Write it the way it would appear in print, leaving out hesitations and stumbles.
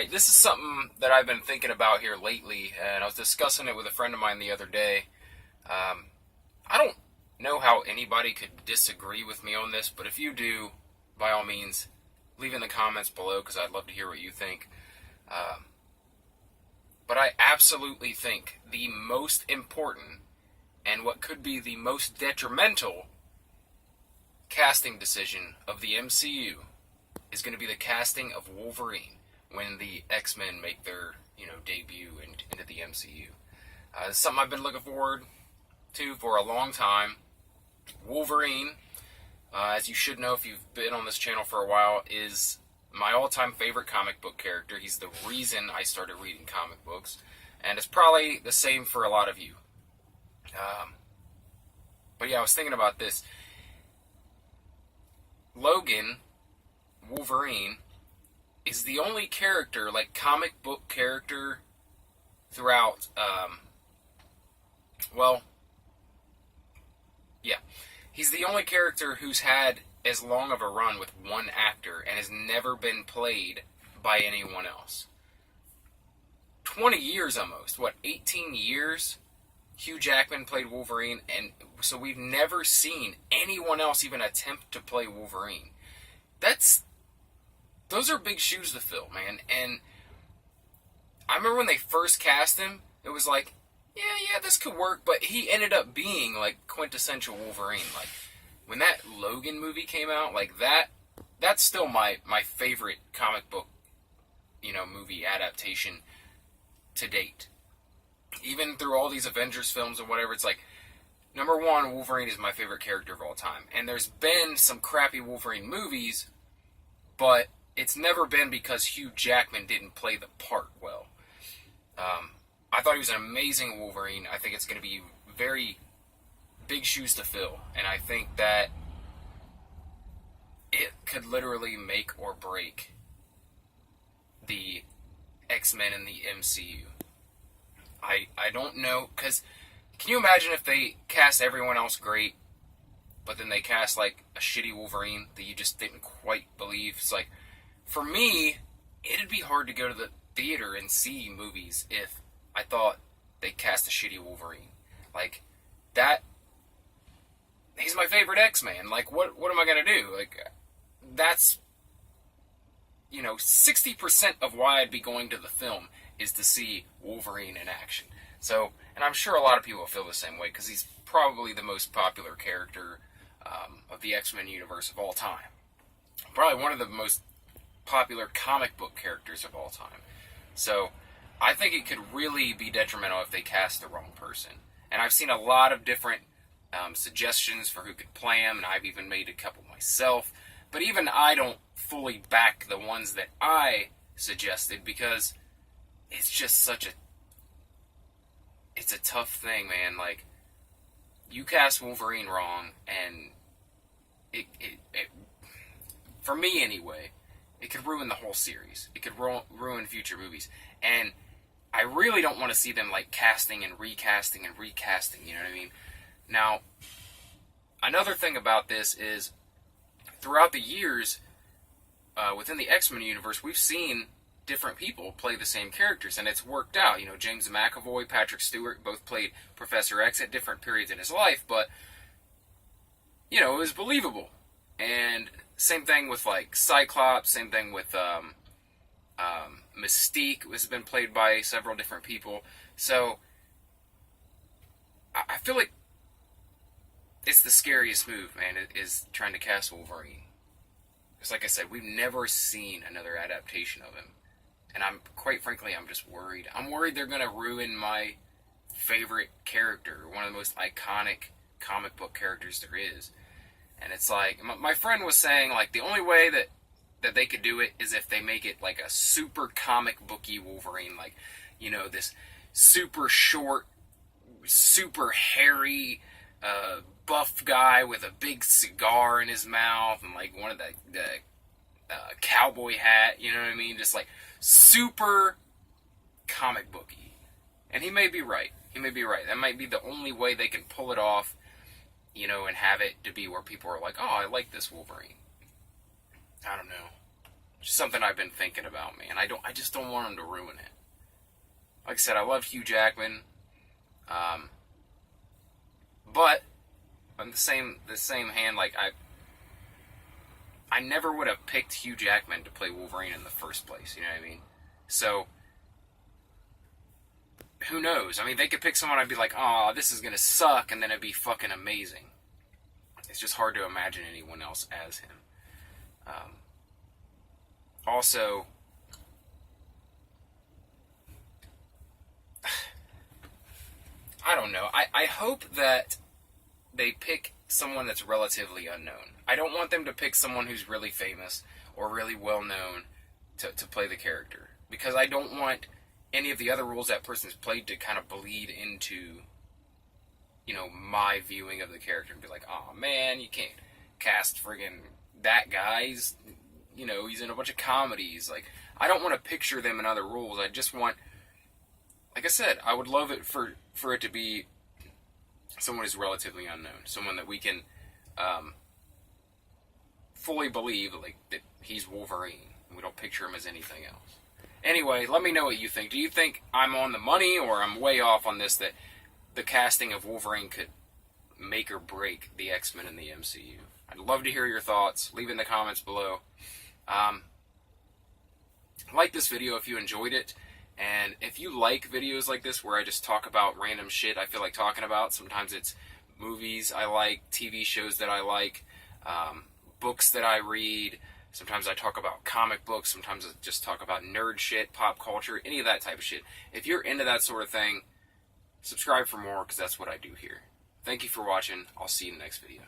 Alright, this is something that I've been thinking about here lately, and I was discussing it with a friend of mine the other day. I don't know how anybody could disagree with me on this, but if you do, by all means, leave in the comments below, because I'd love to hear what you think. But I absolutely think the most important, and what could be the most detrimental casting decision of the MCU is going to be the casting of Wolverine when the X-Men make their, debut into the MCU. It's something I've been looking forward to for a long time. Wolverine, as you should know if you've been on this channel for a while, is my all-time favorite comic book character. He's the reason I started reading comic books, and it's probably the same for a lot of you. But yeah, I was thinking about this. Logan, Wolverine, is the only character, like comic book character, throughout, he's the only character who's had as long of a run with one actor and has never been played by anyone else. 20 years almost, 18 years? Hugh Jackman played Wolverine, and so we've never seen anyone else even attempt to play Wolverine. Those are big shoes to fill, man. And I remember when they first cast him, it was like, yeah, this could work, but he ended up being like quintessential Wolverine. Like when that Logan movie came out, like that's still my favorite comic book, movie adaptation to date. Even through all these Avengers films or whatever, it's like, number one, Wolverine is my favorite character of all time. And there's been some crappy Wolverine movies, but it's never been because Hugh Jackman didn't play the part well. I thought he was an amazing Wolverine. I think it's going to be very big shoes to fill. And I think that it could literally make or break the X-Men in the MCU. I don't know, because can you imagine if they cast everyone else great, but then they cast like a shitty Wolverine that you just didn't quite believe? It's like, for me, it'd be hard to go to the theater and see movies if I thought they cast a shitty Wolverine. Like, he's my favorite X-Man. Like, what am I going to do? Like, that's, 60% of why I'd be going to the film is to see Wolverine in action. So, and I'm sure a lot of people feel the same way, because he's probably the most popular character of the X-Men universe of all time. Probably one of the most popular comic book characters of all time. So, I think it could really be detrimental if they cast the wrong person. And I've seen a lot of different suggestions for who could play him, and I've even made a couple myself. But even I don't fully back the ones that I suggested, because it's just it's a tough thing, man. Like, you cast Wolverine wrong, and it for me anyway, it could ruin the whole series. It could ruin future movies. And I really don't want to see them, like, casting and recasting, you know what I mean? Now, another thing about this is, throughout the years, within the X-Men universe, we've seen different people play the same characters, and it's worked out. James McAvoy, Patrick Stewart, both played Professor X at different periods in his life, but, it was believable. And same thing with, like, Cyclops, same thing with Mystique, has been played by several different people. So, I feel like it's the scariest move, man, is trying to cast Wolverine. Because, like I said, we've never seen another adaptation of him. And quite frankly, I'm just worried. I'm worried they're going to ruin my favorite character, one of the most iconic comic book characters there is. And it's like, my friend was saying, like, the only way that they could do it is if they make it like a super comic booky Wolverine. Like, this super short, super hairy, buff guy with a big cigar in his mouth and, like, one of the cowboy hat, you know what I mean? Just, like, super comic booky. And he may be right. That might be the only way they can pull it off, and have it to be where people are like, oh, I like this Wolverine. I don't know. Just something I've been thinking about, man. I just don't want them to ruin it. Like I said, I love Hugh Jackman, but on the same hand, like I never would have picked Hugh Jackman to play Wolverine in the first place. You know what I mean? So who knows? I mean, they could pick someone I'd be like, oh, this is gonna suck, and then it'd be fucking amazing. It's just hard to imagine anyone else as him. Also, I don't know. I hope that they pick someone that's relatively unknown. I don't want them to pick someone who's really famous or really well known to play the character. Because I don't want any of the other roles that person's played to kind of bleed into, you know, my viewing of the character and be like, oh man, you can't cast friggin' that guy. He's in a bunch of comedies. Like, I don't want to picture them in other roles. I just want, like I said, I would love it for it to be someone who's relatively unknown. Someone that we can fully believe, like, that he's Wolverine. We don't picture him as anything else. Anyway, let me know what you think. Do you think I'm on the money or I'm way off on this, that the casting of Wolverine could make or break the X-Men in the MCU? I'd love to hear your thoughts. Leave in the comments below. Like this video if you enjoyed it. And if you like videos like this where I just talk about random shit I feel like talking about, sometimes it's movies I like, TV shows that I like, books that I read, sometimes I talk about comic books, sometimes I just talk about nerd shit, pop culture, any of that type of shit. If you're into that sort of thing, subscribe for more, because that's what I do here. Thank you for watching. I'll see you in the next video.